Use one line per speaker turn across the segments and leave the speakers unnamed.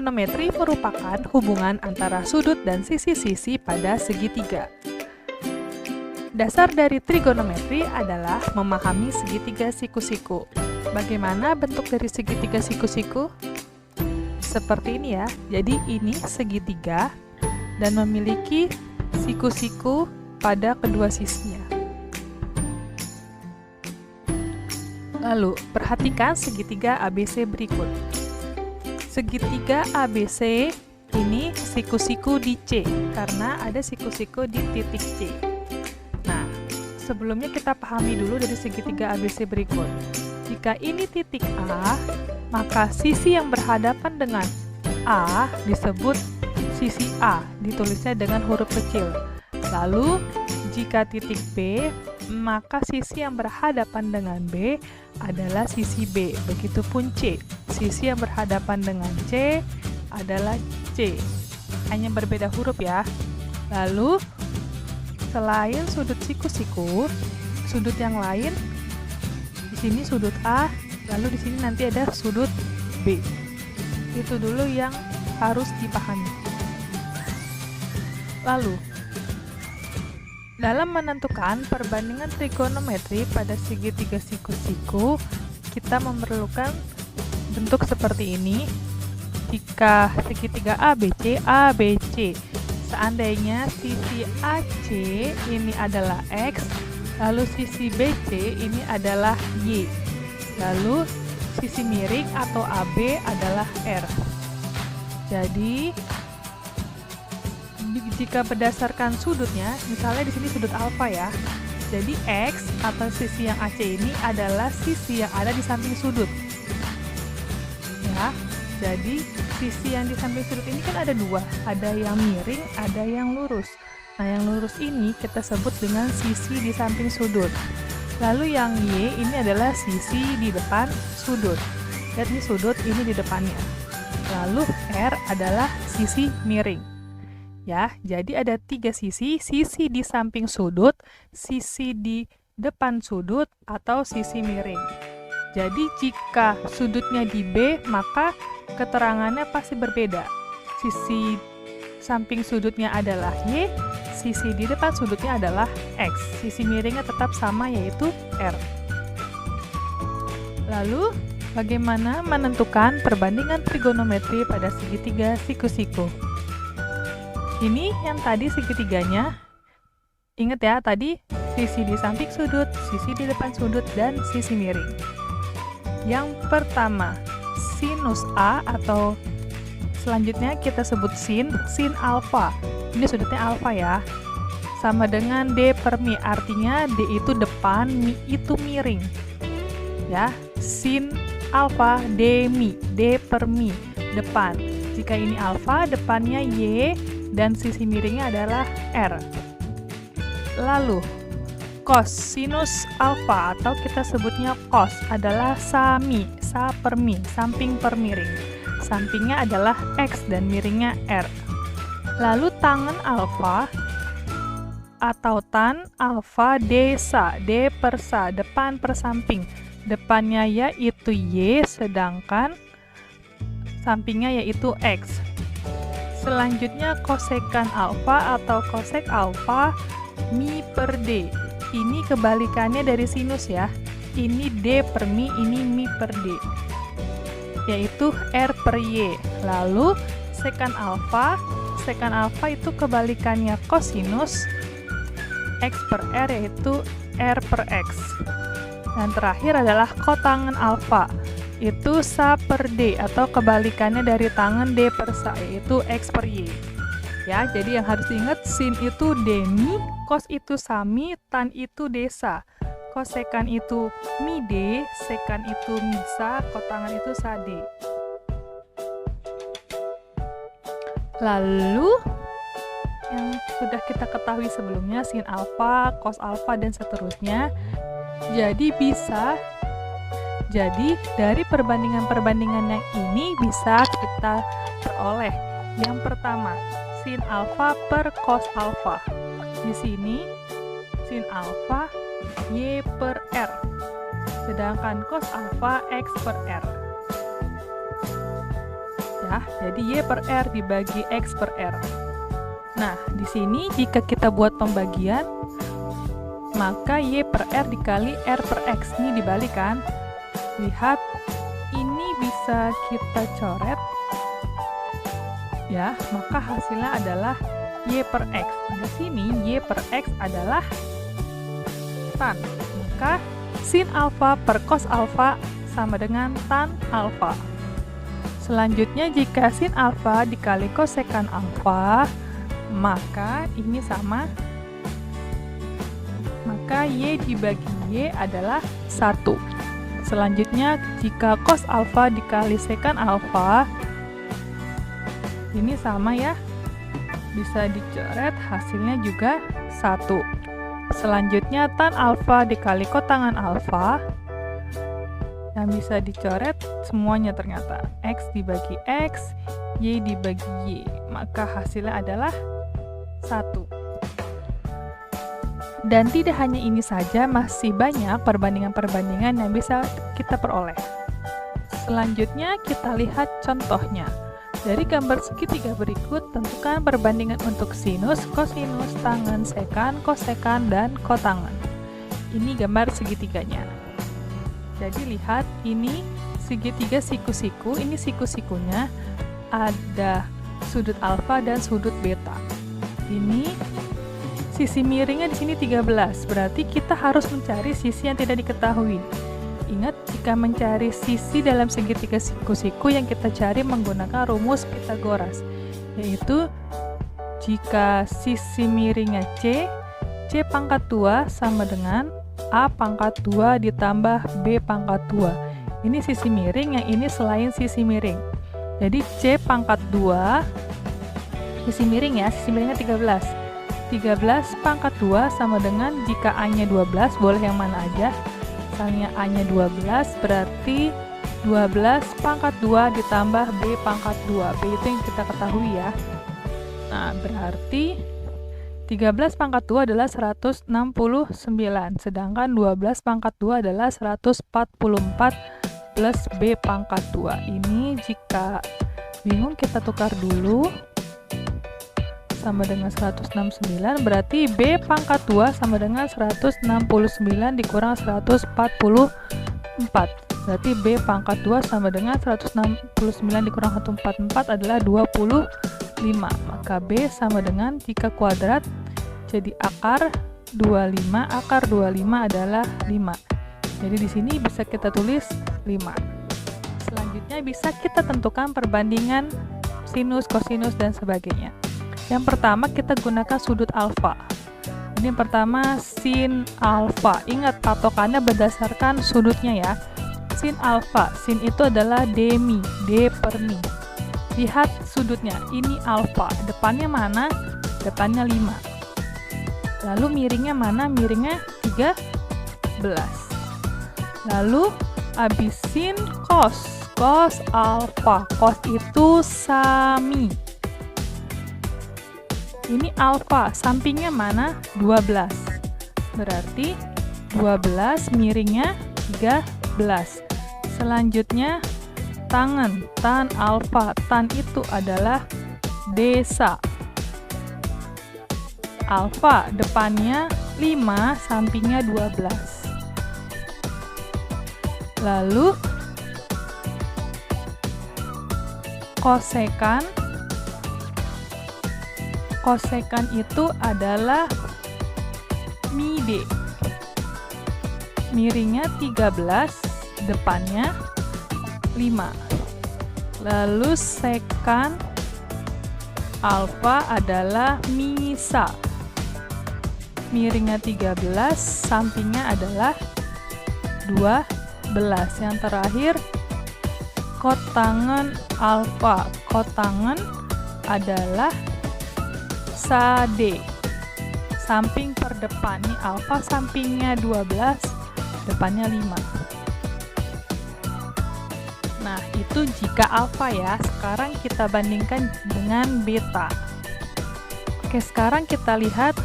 Trigonometri merupakan hubungan antara sudut dan sisi-sisi pada segitiga. Dasar dari trigonometri adalah memahami segitiga siku-siku. Bagaimana bentuk dari segitiga siku-siku? Seperti ini ya. Jadi ini segitiga dan memiliki siku-siku pada kedua sisinya. Lalu, perhatikan segitiga ABC berikut. Segitiga ABC ini siku-siku di C, karena ada siku-siku di titik C. Nah, sebelumnya kita pahami dulu dari segitiga ABC berikut. Jika ini titik A, maka sisi yang berhadapan dengan A disebut sisi A, ditulisnya dengan huruf kecil. Lalu, jika titik B, maka sisi yang berhadapan dengan B adalah sisi B. Begitupun C. Sisi yang berhadapan dengan C adalah C. Hanya berbeda huruf ya. Lalu, selain sudut siku-siku, sudut yang lain, di sini sudut A, lalu di sini nanti ada sudut B. Itu dulu yang harus dipahami. Lalu, dalam menentukan perbandingan trigonometri pada segitiga siku-siku, kita memerlukan bentuk seperti ini. Jika segitiga ABC, seandainya sisi AC ini adalah X, lalu sisi BC ini adalah Y, lalu sisi miring atau AB adalah R. Jadi, jika berdasarkan sudutnya, misalnya di sini sudut alfa ya. Jadi X atau sisi yang AC ini adalah sisi yang ada di samping sudut. Ya, jadi sisi yang di samping sudut ini kan ada dua, ada yang miring, ada yang lurus. Nah, yang lurus ini kita sebut dengan sisi di samping sudut. Lalu yang Y ini adalah sisi di depan sudut. Lihat nih sudut ini di depannya. Lalu R adalah sisi miring. Ya, jadi ada tiga sisi di samping sudut, sisi di depan sudut, atau sisi miring. Jadi jika sudutnya di B, maka keterangannya pasti berbeda. Sisi samping sudutnya adalah Y, sisi di depan sudutnya adalah X. Sisi miringnya tetap sama, yaitu R. Lalu, bagaimana menentukan perbandingan trigonometri pada segitiga siku-siku? Ini yang tadi segitiganya. Ingat ya, tadi sisi di samping sudut, sisi di depan sudut, dan sisi miring. Yang pertama, sinus A atau selanjutnya kita sebut sin alfa. Ini sudutnya alfa ya. Sama dengan D per mi, artinya D itu depan, mi itu miring. Ya, sin alfa D mi, D per mi, depan. Jika ini alfa, depannya Y, dan sisi miringnya adalah R. Lalu, kosinus alfa atau kita sebutnya cos adalah sami, sa per mi, samping per miring. Sampingnya adalah X dan miringnya R. Lalu tangen alfa atau tan alfa D sa, D per sa, depan per samping. Depannya yaitu Y, sedangkan sampingnya yaitu X. Selanjutnya kosekan alfa atau kosek alfa mi per D. Ini kebalikannya dari sinus ya. Ini D per mi, ini mi per D. Yaitu R per Y. Lalu sekan alfa itu kebalikannya kosinus X per R, yaitu R per X. Dan terakhir adalah kotangen alfa. Itu sa per D atau kebalikannya dari tangen D per sa, yaitu X per Y. Ya, jadi yang harus diingat, sin itu D mi, cos itu sami, tan itu D sa. Kosekan itu mi D, sekan itu mi sa, kotangan itu sa D. Lalu yang sudah kita ketahui sebelumnya, sin alfa, cos alfa, dan seterusnya. Jadi dari perbandingan-perbandingan yang ini bisa kita peroleh. Yang pertama, sin alfa per cos alfa. Di sini sin alfa Y per R, sedangkan cos alfa X per R. ya. Jadi Y per R dibagi X per R. Nah, di sini jika kita buat pembagian, maka Y per R dikali R per X. Ini dibalik kan? Lihat, ini bisa kita coret. Ya, maka hasilnya adalah Y per X. Di sini Y per X adalah tan. Maka sin alfa per cos alfa sama dengan tan alfa. Selanjutnya, jika sin alfa dikali kosekan alfa, maka ini sama. Maka Y dibagi Y adalah 1. Selanjutnya, jika cos alfa dikali sekan alfa, ini sama ya. Bisa dicoret, hasilnya juga 1. Selanjutnya, tan alfa dikali kotangan alfa, yang bisa dicoret semuanya ternyata. X dibagi X, Y dibagi Y. Maka hasilnya adalah 1. Dan tidak hanya ini saja, masih banyak perbandingan-perbandingan yang bisa kita peroleh. Selanjutnya, kita lihat contohnya. Dari gambar segitiga berikut, tentukan perbandingan untuk sinus, kosinus, tangen, sekan, kosekan, dan kotangen. Ini gambar segitiganya. Jadi lihat, ini segitiga siku-siku, ini siku-sikunya ada sudut alfa dan sudut beta. Ini sisi miringnya di sini 13, berarti kita harus mencari sisi yang tidak diketahui. Ingat, jika mencari sisi dalam segitiga siku-siku yang kita cari menggunakan rumus Pythagoras, yaitu jika sisi miringnya C pangkat 2 sama dengan A pangkat 2 ditambah B pangkat 2. Ini sisi miring, yang ini selain sisi miring. Jadi C pangkat 2, sisi miring ya, sisi miringnya 13. 13 pangkat 2 sama dengan, jika A-nya 12, boleh yang mana aja. Misalnya A-nya 12, berarti 12 pangkat 2 ditambah B pangkat 2. B itu yang kita ketahui ya. Nah, berarti 13 pangkat 2 adalah 169, sedangkan 12 pangkat 2 adalah 144 plus B pangkat 2. Ini jika bingung kita tukar dulu. Sama dengan 169, berarti B pangkat 2 sama dengan 169 dikurang 144. Berarti B pangkat 2 sama dengan 169 dikurang 144 adalah 25. Maka B sama dengan, jika kuadrat jadi akar 25, akar 25 adalah 5. Jadi di sini bisa kita tulis 5. Selanjutnya bisa kita tentukan perbandingan sinus, kosinus, dan sebagainya. Yang pertama, kita gunakan sudut alfa. Ini yang pertama sin alfa. Ingat, patokannya berdasarkan sudutnya ya. Sin alfa, sin itu adalah d mi, d per mi. Lihat sudutnya, ini alfa. Depannya mana? Depannya 5. Lalu miringnya mana? Miringnya 13. Lalu habis sin cos. Cos alfa. Cos itu sami. Ini alfa, sampingnya mana? 12. Berarti 12 miringnya 13. Selanjutnya tangen, tan alfa. Tan itu adalah desa. Alfa depannya 5, sampingnya 12. Lalu kosekan. Kosekan itu adalah mi D. Miringnya 13, depannya 5. Lalu sekan alfa adalah mi sa. Miringnya 13, sampingnya adalah 12. Yang terakhir kotangen alfa. Kotangen adalah sa D. Samping per depan, nih alfa sampingnya 12, depannya 5. Nah, itu jika alfa ya. Sekarang kita bandingkan dengan beta. Oke, sekarang kita lihat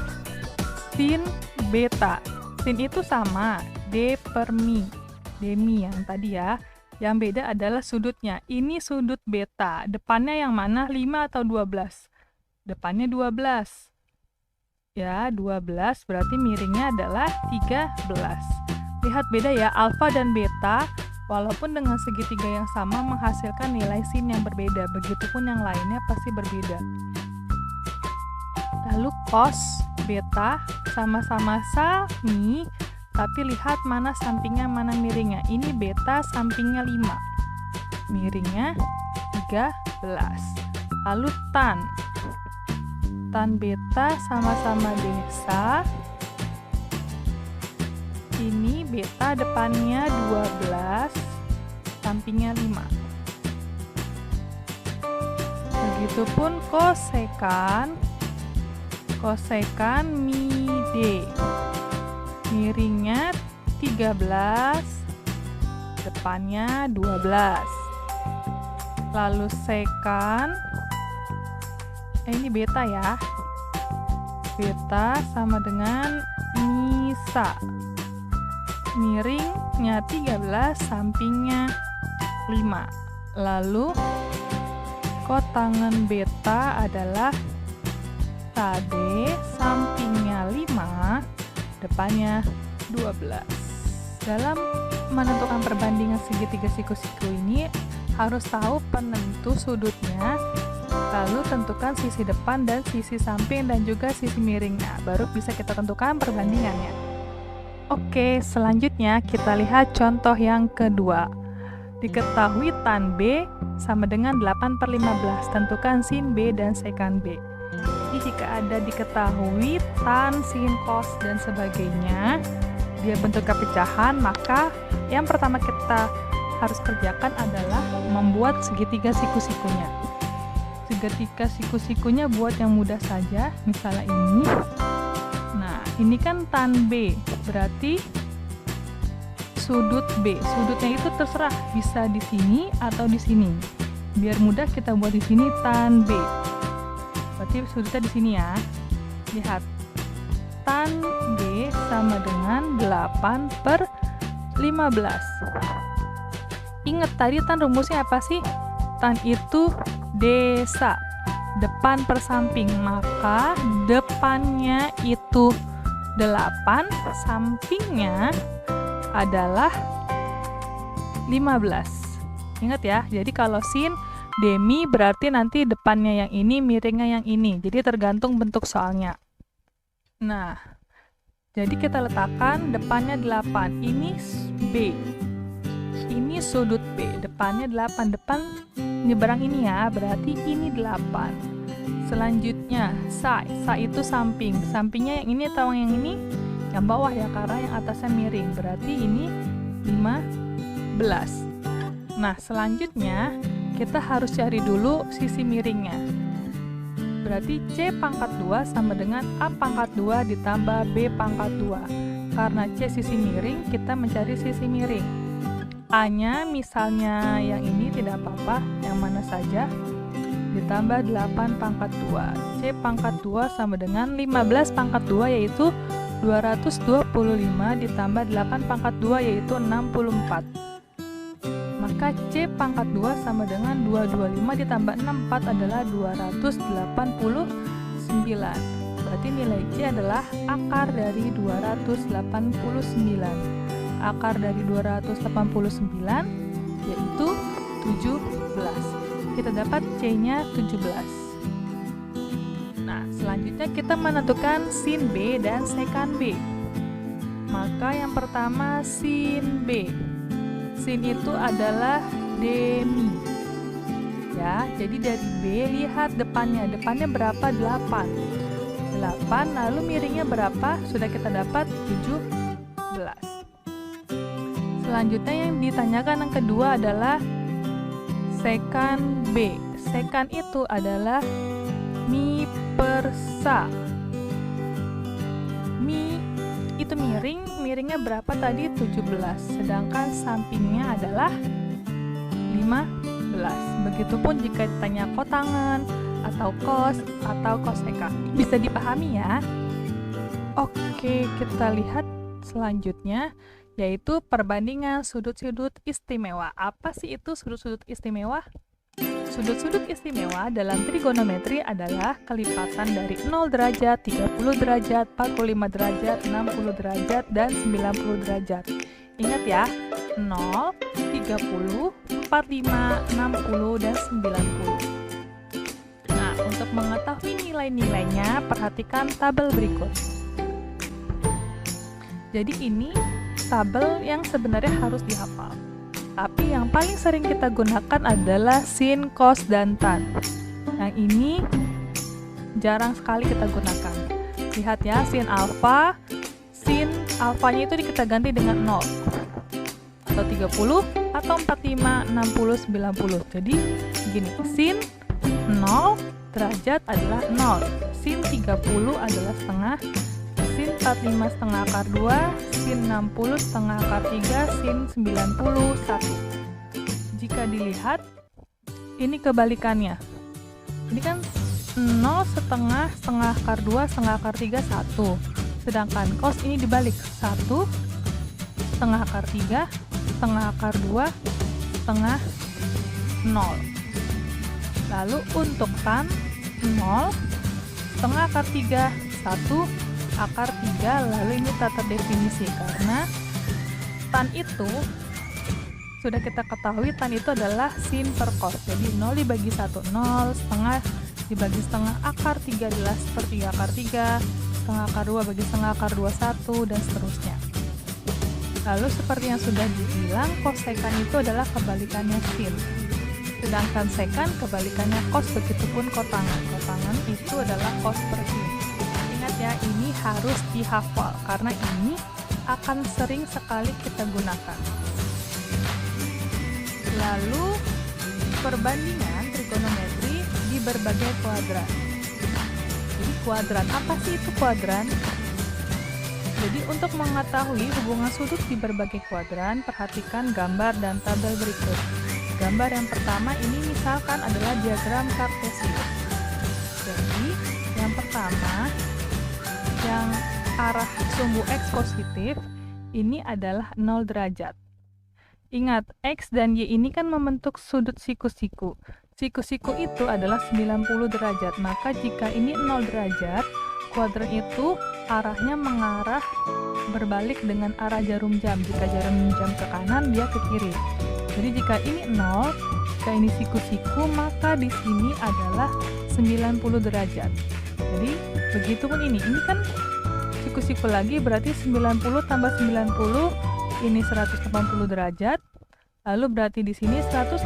sin beta. Sin itu sama, D per mi. D mi yang tadi ya. Yang beda adalah sudutnya. Ini sudut beta. Depannya yang mana? 5 atau 12? Depannya 12. Ya, 12 berarti miringnya adalah 13. Lihat beda ya, alfa dan beta, walaupun dengan segitiga yang sama menghasilkan nilai sin yang berbeda. Begitupun yang lainnya pasti berbeda. Lalu cos, beta, sama-sama sami, tapi lihat mana sampingnya, mana miringnya. Ini beta sampingnya 5, miringnya 13. Lalu tan beta sama-sama desa. Ini beta depannya 12, sampingnya 5. Begitupun kosekan mi D. Miringnya 13, depannya 12. Lalu sekan, ini beta ya. Beta sama dengan misa. Miringnya 13, sampingnya 5. Lalu kotangan beta adalah tade, sampingnya 5, depannya 12. Dalam menentukan perbandingan segitiga siku-siku ini harus tahu penentu sudutnya, lalu tentukan sisi depan dan sisi samping dan juga sisi miringnya, baru bisa kita tentukan perbandingannya. Oke, selanjutnya kita lihat contoh yang kedua. Diketahui tan B sama dengan 8/15, tentukan sin B dan sekan B. Jadi jika ada diketahui tan, sin, cos, dan sebagainya, dia bentuknya pecahan, maka yang pertama kita harus kerjakan adalah membuat segitiga siku-sikunya. Segitiga siku-sikunya buat yang mudah saja, misalnya ini. Nah, ini kan tan B, berarti sudut B. Sudutnya itu terserah, bisa di sini atau di sini. Biar mudah kita buat di sini tan B. Berarti sudutnya di sini ya. Lihat. Tan B sama dengan 8/15. Ingat tadi tan rumusnya apa sih? Tan itu desa, depan per samping, maka depannya itu 8, sampingnya adalah 15. Ingat ya, jadi kalau sin demi berarti nanti depannya yang ini, miringnya yang ini. Jadi tergantung bentuk soalnya. Nah, jadi kita letakkan depannya 8. Ini B. Ini sudut B, depannya 8. Depan nyeberang ini ya, berarti ini 8. Selanjutnya, sa itu samping. Sampingnya yang ini atau yang ini? Yang bawah ya, karena yang atasnya miring. Berarti ini 15. Nah, selanjutnya kita harus cari dulu sisi miringnya. Berarti C pangkat 2 sama dengan A pangkat 2 ditambah B pangkat 2. Karena C sisi miring, kita mencari sisi miring. A-nya misalnya yang ini tidak apa-apa, yang mana saja, ditambah 8 pangkat 2. C pangkat 2 sama dengan 15 pangkat 2 yaitu 225 ditambah 8 pangkat 2 yaitu 64. Maka C pangkat 2 sama dengan 225 ditambah 64 adalah 289. Berarti nilai C adalah akar dari 289. Akar dari 289 yaitu 17. Kita dapat C-nya 17. Nah, selanjutnya kita menentukan sin B dan sekan B. Maka yang pertama sin B. Sin itu adalah demi. Ya, jadi dari B lihat depannya. Depannya berapa? 8. 8 lalu miringnya berapa? Sudah kita dapat 17. Selanjutnya yang ditanyakan yang kedua adalah sekan B. Sekan itu adalah mi per sa. Mi itu miring, miringnya berapa tadi? 17. Sedangkan sampingnya adalah 15. Begitupun jika ditanya kotangan atau kos atau koseka. Bisa dipahami ya? Oke, kita lihat selanjutnya. yaitu perbandingan sudut-sudut istimewa. Apa sih itu sudut-sudut istimewa? Sudut-sudut istimewa dalam trigonometri adalah kelipatan dari 0 derajat, 30 derajat, 45 derajat, 60 derajat, dan 90 derajat. Ingat ya, 0, 30, 45, 60, dan 90. Nah, untuk mengetahui nilai-nilainya, perhatikan tabel berikut. Jadi ini tabel yang sebenarnya harus dihafal. Tapi yang paling sering kita gunakan adalah sin, cos, dan tan. Yang ini jarang sekali kita gunakan. Lihat ya, sin alfanya itu kita ganti dengan 0 atau 30 atau 45, 60, 90. Jadi gini, sin 0 derajat adalah 0, sin 30 adalah setengah, sin 45 setengah akar 2, sin 60 setengah akar 3, sin 90 1. Jika dilihat, ini kebalikannya. Ini kan 0 setengah akar 2, setengah akar 3, 1. Sedangkan cos ini dibalik, 1 setengah akar 3, setengah akar 2, setengah 0. Lalu untuk tan 0 setengah akar 3, 1 akar 3, lalu ini tak terdefinisi karena tan itu sudah kita ketahui, tan itu adalah sin per cos. Jadi 0 dibagi 1, 0, setengah dibagi setengah akar 3 adalah sepertiga akar 3, setengah akar 2 bagi setengah akar 2, 1, dan seterusnya. Lalu seperti yang sudah dibilang, kosekan itu adalah kebalikannya sin. Sedangkan sekan kebalikannya cos, begitupun kotangan. Kotangan itu adalah cos per sin. Ingat ya, ini harus dihafal karena ini akan sering sekali kita gunakan. Lalu perbandingan trigonometri di berbagai kuadran. Jadi kuadran, apa sih itu kuadran? Jadi untuk mengetahui hubungan sudut di berbagai kuadran, perhatikan gambar dan tabel berikut. Gambar yang pertama ini misalkan adalah diagram kartesius. Jadi yang pertama, yang arah sumbu X positif, ini adalah 0 derajat. Ingat, X dan Y ini kan membentuk sudut siku-siku. Siku-siku itu adalah 90 derajat, maka jika ini 0 derajat, kuadran itu arahnya mengarah berbalik dengan arah jarum jam. Jika jarum jam ke kanan, dia ke kiri. Jadi jika ini 0, jika ini siku-siku, maka di sini adalah 90 derajat. Jadi begitupun ini kan siku-siku lagi, berarti 90 tambah 90, ini 180 derajat. Lalu berarti di sini 180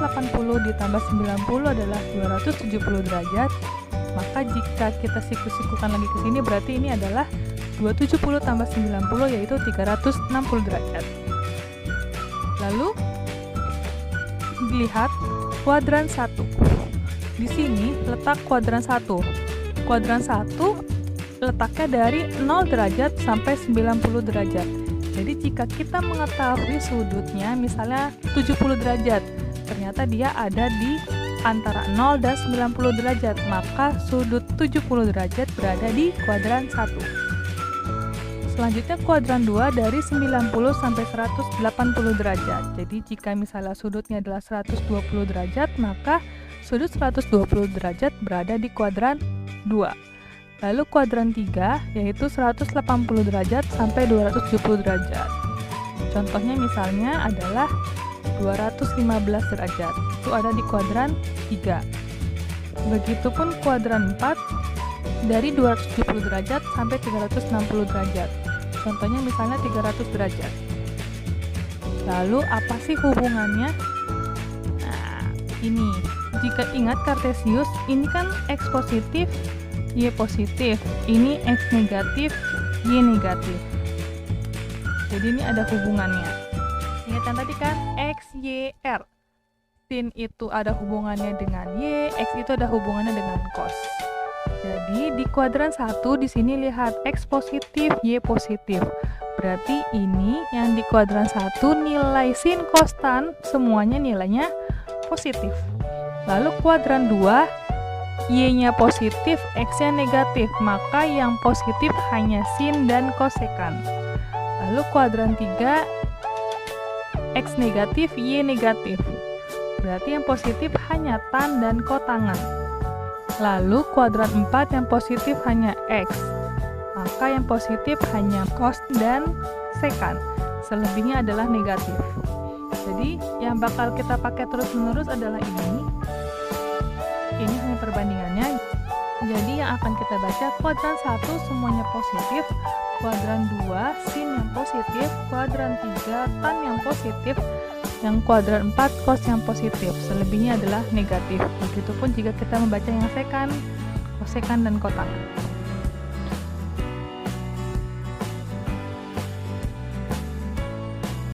ditambah 90 adalah 270 derajat. Maka jika kita siku-sikukan lagi ke sini, berarti ini adalah 270 tambah 90, yaitu 360 derajat. Lalu dilihat kuadran 1. Di sini letak kuadran 1. Kuadran 1 letaknya dari 0 derajat sampai 90 derajat. Jadi jika kita mengetahui sudutnya misalnya 70 derajat, ternyata dia ada di antara 0 dan 90 derajat, maka sudut 70 derajat berada di kuadran 1. Selanjutnya kuadran 2 dari 90 sampai 180 derajat. Jadi jika misalnya sudutnya adalah 120 derajat, maka sudut 120 derajat berada di kuadran 2. Lalu kuadran 3 yaitu 180 derajat sampai 270 derajat. Contohnya misalnya adalah 215 derajat. Itu ada di kuadran 3. Begitupun kuadran 4 dari 270 derajat sampai 360 derajat. Contohnya misalnya 300 derajat. Lalu apa sih hubungannya? Nah, ini. Jika ingat kartesius, ini kan X positif, Y positif. Ini X negatif, Y negatif. Jadi ini ada hubungannya. Ingat yang tadi kan X, Y, R. Sin itu ada hubungannya dengan Y, X itu ada hubungannya dengan cos. Jadi di kuadran 1 di sini lihat X positif, Y positif. Berarti ini yang di kuadran 1 nilai sin, cos, tan semuanya nilainya positif. Lalu kuadran 2 Y-nya positif, X-nya negatif, maka yang positif hanya sin dan kosekan. Lalu kuadran 3 X negatif, Y negatif. Berarti yang positif hanya tan dan kotangan. Lalu kuadran 4 yang positif hanya X. Maka yang positif hanya cos dan sekan. Selebihnya adalah negatif. Jadi yang bakal kita pakai terus-menerus adalah ini. Ini hanya perbandingannya. Jadi yang akan kita baca kuadran 1 semuanya positif, kuadran 2 sin yang positif, kuadran 3 tan yang positif, yang kuadran 4 cos yang positif. Selebihnya adalah negatif. Begitupun jika kita membaca yang sekan, kosekan dan kotangan.